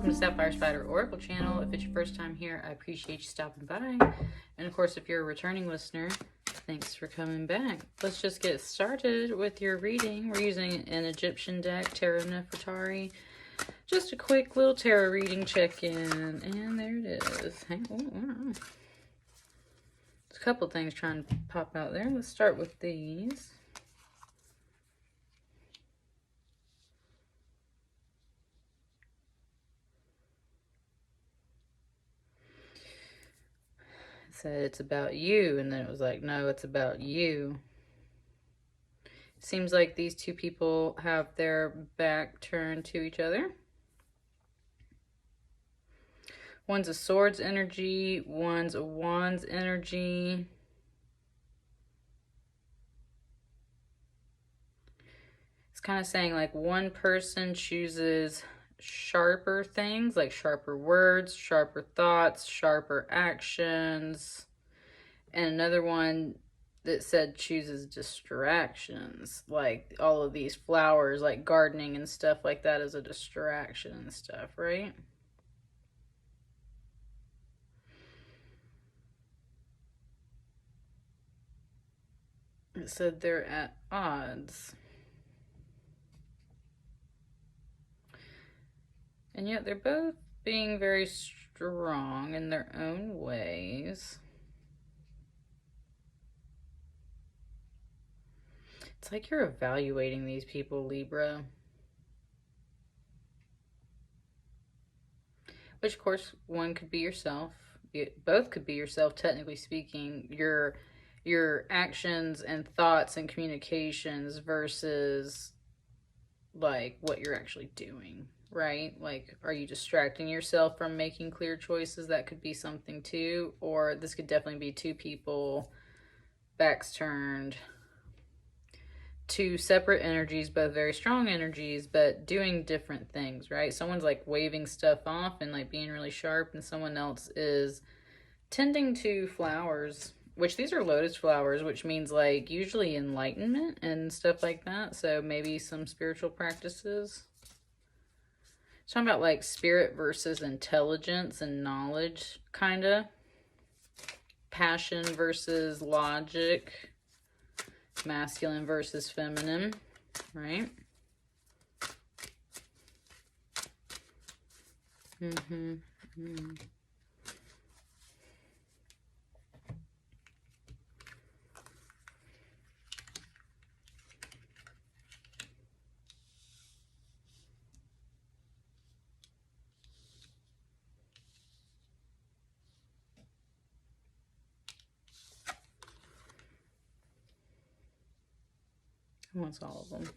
welcome to Sapphire Spider Oracle channel. If it's your first time here, I appreciate you stopping by. And of course, if you're a returning listener, thanks for coming back. Let's just get started with your reading. We're using an Egyptian deck, Tarot Nefertari. Just a quick little tarot reading check-in, and there it is. Hang on. There's a couple things trying to pop out there. Let's start with these. Said it's about you, and then it was like, no, it's about you. Seems like these two people have their back turned to each other. One's a swords energy, one's a wands energy. It's kind of saying like one person chooses sharper things, like sharper words, sharper thoughts, sharper actions, and another one that said chooses distractions, like all of these flowers, like gardening and stuff like that is a distraction and stuff, right? It said they're at odds. And yet they're both being very strong in their own ways. It's like you're evaluating these people, Libra. Which, of course, one could be yourself. Both could be yourself, technically speaking. Your actions and thoughts and communications versus, like, what you're actually doing. Right? Like, are you distracting yourself from making clear choices? That could be something too. Or this could definitely be two people, backs turned, two separate energies, both very strong energies, but doing different things, right? Someone's like waving stuff off and like being really sharp, and someone else is tending to flowers, which these are lotus flowers, which means like usually enlightenment and stuff like that. So maybe some spiritual practices. Talking about like spirit versus intelligence and knowledge, kind of. Passion versus logic. Masculine versus feminine, right? Who wants all of them?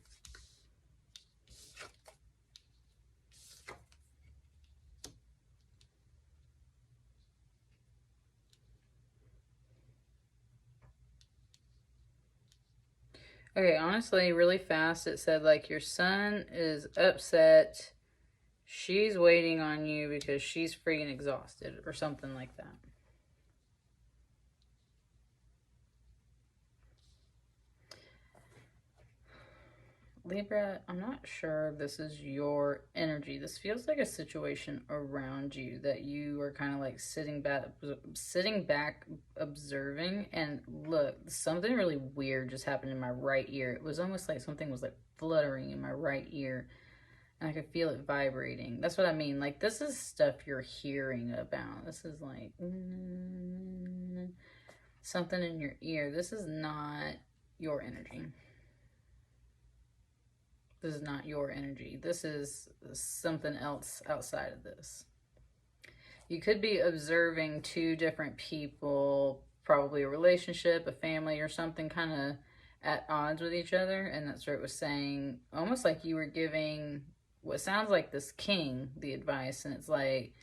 Okay, honestly, really fast, it said like your son is upset. She's waiting on you because she's freaking exhausted or something like that. Libra, I'm not sure this is your energy. This feels like a situation around you that you are kind of like sitting back observing. And look, something really weird just happened in my right ear. It was almost like something was like fluttering in my right ear, and I could feel it vibrating. That's what I mean. Like, this is stuff you're hearing about. This is like something in your ear. This is not your energy. This is not your energy. This is something else outside of this. You could be observing two different people, probably a relationship, a family, or something kind of at odds with each other. And that's what it was saying, almost like you were giving what sounds like this king the advice. And it's like,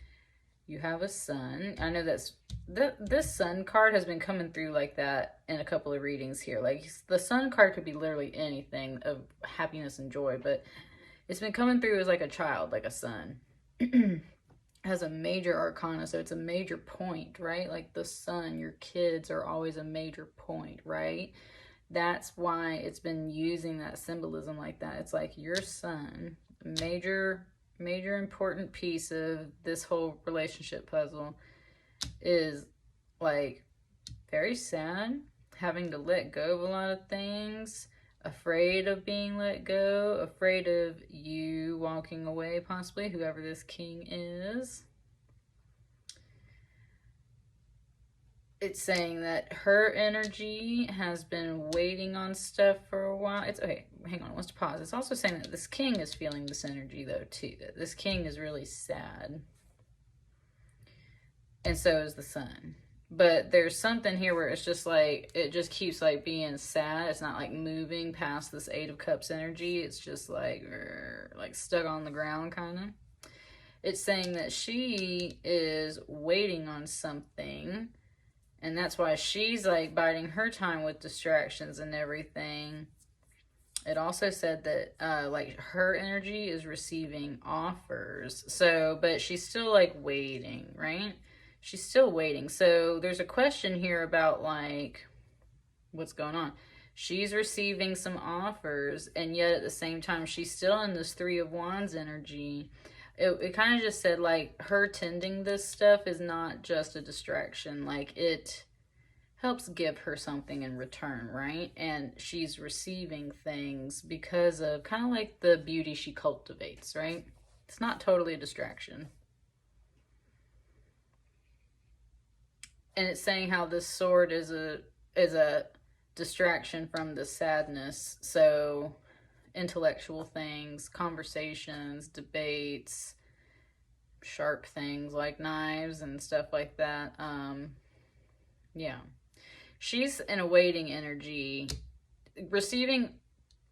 you have a son. I know this sun card has been coming through like that in a couple of readings here. Like, the sun card could be literally anything of happiness and joy, but it's been coming through as like a child, like a son. Has a major arcana, so it's a major point, right? Like the sun, your kids are always a major point, right? That's why it's been using that symbolism like that. It's like your son, major major important piece of this whole relationship puzzle is like very sad, having to let go of a lot of things, afraid of being let go, afraid of you walking away, possibly, whoever this king is. It's saying that her energy has been waiting on stuff for a while. It's okay, hang on, let's pause. It's also saying that this king is feeling this energy though too. That this king is really sad. And so is the sun. But there's something here where it's just like, it just keeps like being sad. It's not like moving past this Eight of Cups energy. It's just like stuck on the ground kind of. It's saying that she is waiting on something. And that's why she's like biding her time with distractions and everything. It also said that like her energy is receiving offers. So, but she's still like waiting, right? She's still waiting. So there's a question here about like what's going on. She's receiving some offers, and yet at the same time she's still in this Three of Wands energy. It kind of just said like her tending this stuff is not just a distraction. Like it helps give her something in return, right? And she's receiving things because of kind of like the beauty she cultivates, right? It's not totally a distraction. And it's saying how this sword is a distraction from the sadness. So intellectual things, conversations, debates, sharp things like knives and stuff like that. Yeah. She's in a waiting energy, receiving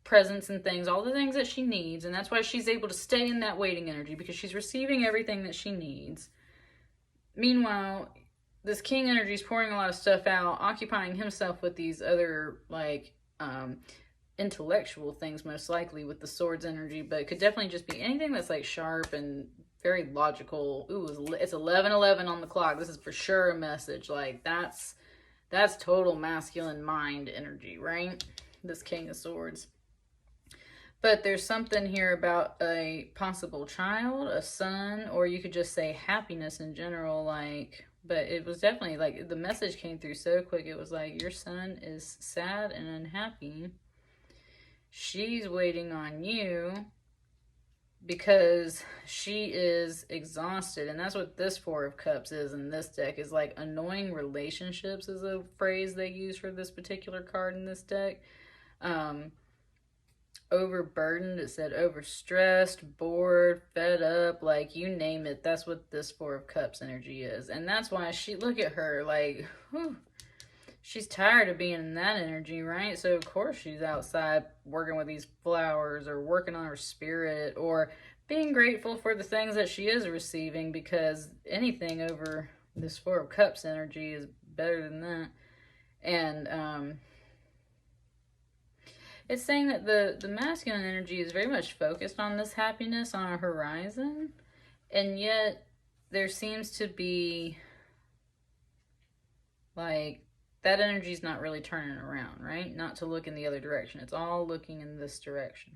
presents and things, all the things that she needs, and that's why she's able to stay in that waiting energy, because she's receiving everything that she needs. Meanwhile, this king energy is pouring a lot of stuff out, occupying himself with these other like intellectual things, most likely with the swords energy, but it could definitely just be anything that's like sharp and very logical. Ooh, it's 11:11 on the clock. This is for sure a message. Like that's total masculine mind energy, right? This King of Swords. But there's something here about a possible child, a son, or you could just say happiness in general, like, but it was definitely like the message came through so quick. It was like, your son is sad and unhappy. She's waiting on you because she is exhausted. And that's what this Four of Cups is in this deck, is like annoying relationships is a phrase they use for this particular card in this deck. Overburdened, it said overstressed, bored, fed up, like you name it. That's what this Four of Cups energy is. And that's why she, look at her, like, whew, she's tired of being in that energy, right? So of course she's outside working with these flowers, or working on her spirit, or being grateful for the things that she is receiving, because anything over this Four of Cups energy is better than that. And it's saying that the masculine energy is very much focused on this happiness on a horizon, and yet there seems to be like that energy is not really turning around, right? Not to look in the other direction. It's all looking in this direction.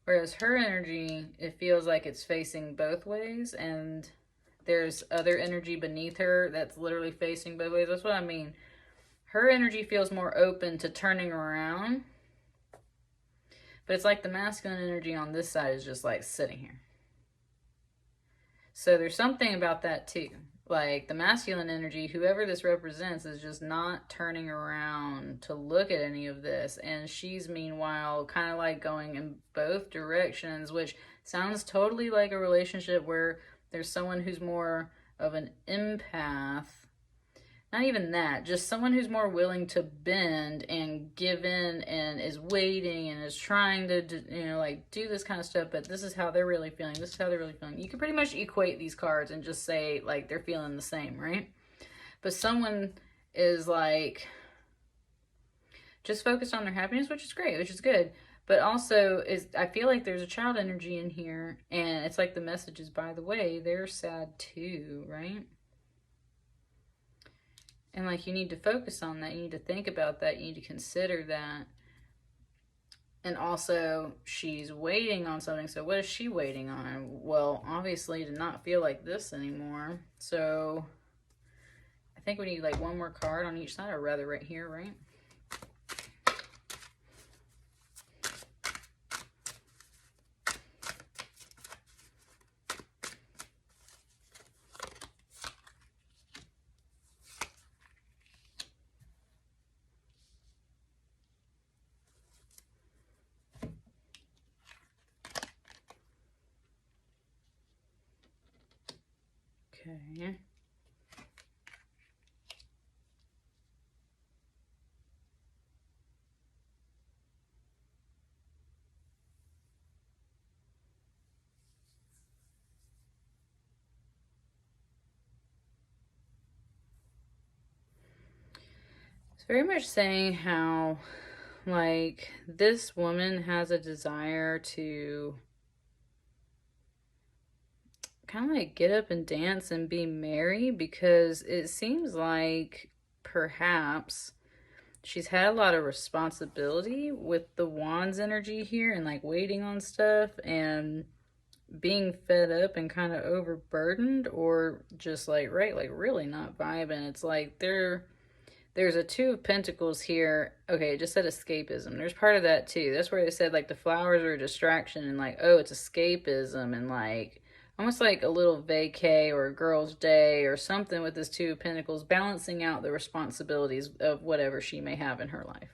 Whereas her energy, it feels like it's facing both ways, and there's other energy beneath her that's literally facing both ways. That's what I mean. Her energy feels more open to turning around, but it's like the masculine energy on this side is just like sitting here. So there's something about that too. Like the masculine energy, whoever this represents, is just not turning around to look at any of this. And she's meanwhile kind of like going in both directions, which sounds totally like a relationship where there's someone who's more of an empath. Not even that, just someone who's more willing to bend and give in and is waiting and is trying to, you know, like do this kind of stuff, but this is how they're really feeling. This is how they're really feeling. You can pretty much equate these cards and just say like they're feeling the same, right? But someone is like just focused on their happiness, which is great, which is good. But also is, I feel like there's a child energy in here, and it's like the message is, by the way, they're sad too, right? And like you need to focus on that. You need to think about that. You need to consider that. And also, she's waiting on something. So, what is she waiting on? Well, obviously, to not feel like this anymore. So, I think we need like one more card on each side, or rather, right here, right? Okay. It's very much saying how, like, this woman has a desire to kind of like get up and dance and be merry, because it seems like perhaps she's had a lot of responsibility with the wands energy here and like waiting on stuff and being fed up and kind of overburdened, or just like, right, like really not vibing. It's like there's a two of pentacles here. Okay, it just said escapism. There's part of that too. That's where they said like the flowers are a distraction, and like, oh, it's escapism, and like almost like a little vacay or a girl's day or something with this two of pentacles, balancing out the responsibilities of whatever she may have in her life.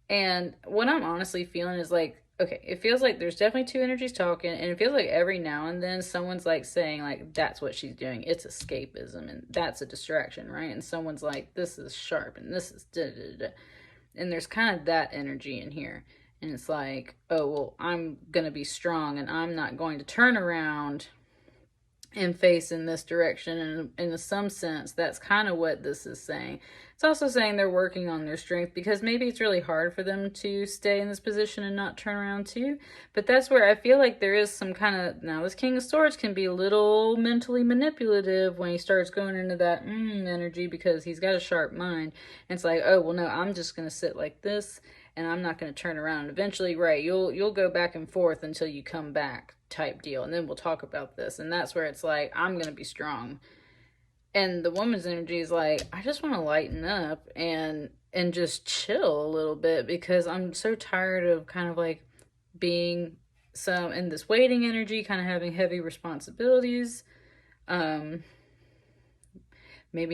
And what I'm honestly feeling is like, okay, it feels like there's definitely two energies talking, and it feels like every now and then someone's like saying, like, that's what she's doing. It's escapism, and that's a distraction, right? And someone's like, this is sharp, and this is da da da. And there's kind of that energy in here. And it's like, oh, well, I'm going to be strong, and I'm not going to turn around and face in this direction. And in some sense, that's kind of what this is saying. It's also saying they're working on their strength, because maybe it's really hard for them to stay in this position and not turn around too. But that's where I feel like there is some kind of, now this King of Swords can be a little mentally manipulative when he starts going into that energy, because he's got a sharp mind. And it's like, oh, well, no, I'm just going to sit like this, and I'm not going to turn around. And eventually, right, you'll go back and forth until you come back, type deal, and then we'll talk about this. And that's where it's like, I'm going to be strong. And the woman's energy is like, I just want to lighten up and just chill a little bit, because I'm so tired of kind of like being some in this waiting energy, kind of having heavy responsibilities. Maybe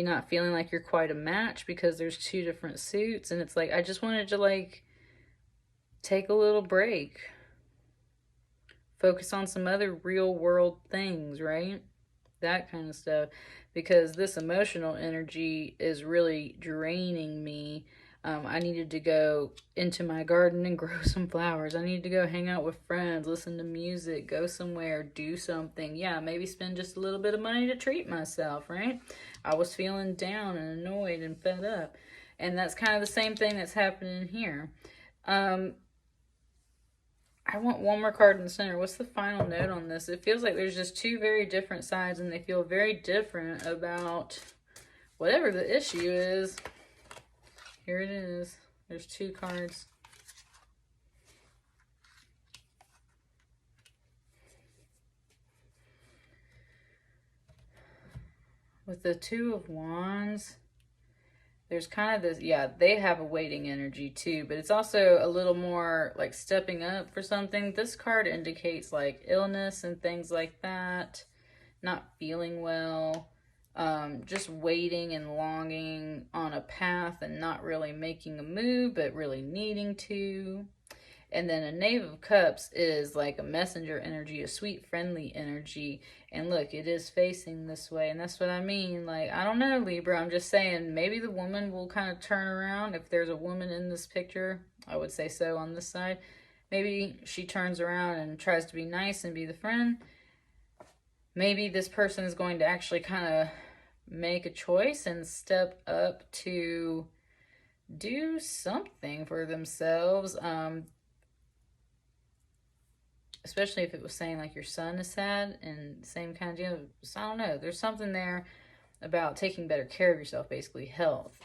not feeling like you're quite a match because there's two different suits, and it's like, I just wanted to like take a little break, focus on some other real world things, right? That kind of stuff. Because this emotional energy is really draining me. I needed to go into my garden and grow some flowers. I needed to go hang out with friends, listen to music, go somewhere, do something. Yeah, maybe spend just a little bit of money to treat myself, right? I was feeling down and annoyed and fed up. And that's kind of the same thing that's happening here. I want one more card in the center. What's the final note on this? It feels like there's just two very different sides, and they feel very different about whatever the issue is. Here it is. There's two cards. With the Two of Wands, there's kind of this, yeah, they have a waiting energy too, but it's also a little more like stepping up for something. This card indicates like illness and things like that, not feeling well, just waiting and longing on a path and not really making a move, but really needing to. And then a Knave of Cups is like a messenger energy, a sweet, friendly energy. And look, it is facing this way. And that's what I mean. Like, I don't know, Libra. I'm just saying, maybe the woman will kind of turn around. If there's a woman in this picture, I would say so on this side. Maybe she turns around and tries to be nice and be the friend. Maybe this person is going to actually kind of make a choice and step up to do something for themselves. Especially if it was saying like your son is sad and same kind of deal. So I don't know. There's something there about taking better care of yourself, basically health.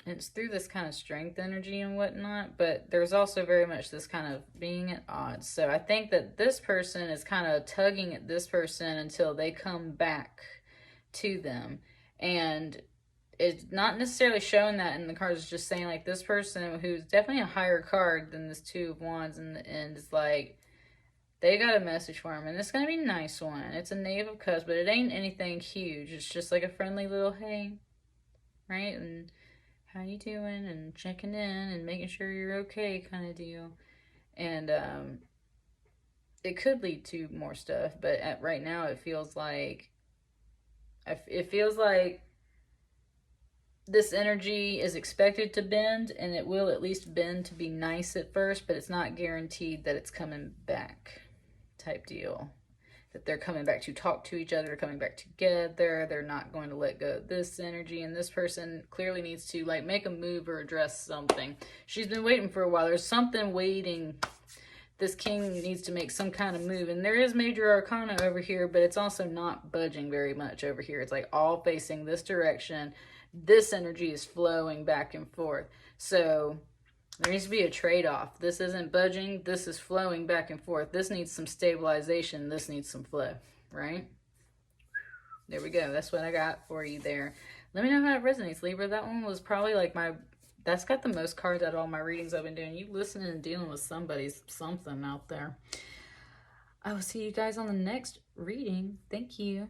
it's through this kind of strength energy and whatnot, but there's also very much this kind of being at odds. So I think that this person is kind of tugging at this person until they come back to them. And it's not necessarily showing that in the cards. It's just saying like this person, who's definitely a higher card than this Two of Wands in the end, is like they got a message for him, and it's gonna be a nice one. It's a Knave of Cups, but it ain't anything huge. It's just like a friendly little hey, right, and how you doing, and checking in and making sure you're okay kind of deal. And it could lead to more stuff, but right now it feels like this energy is expected to bend, and it will at least bend to be nice at first, but it's not guaranteed that it's coming back type deal. That they're coming back to talk to each other, coming back together. They're not going to let go of this energy, and this person clearly needs to like make a move or address something. She's been waiting for a while. There's something waiting. This king needs to make some kind of move, and there is major arcana over here, but it's also not budging very much over here. It's like all facing this direction. This energy is flowing back and forth. So there needs to be a trade-off. This isn't budging. This is flowing back and forth. This needs some stabilization. This needs some flow, right? There we go. That's what I got for you there. Let me know how it resonates, Libra. That one was probably like that's got the most cards out of all my readings I've been doing. You listening and dealing with something out there. I will see you guys on the next reading. Thank you.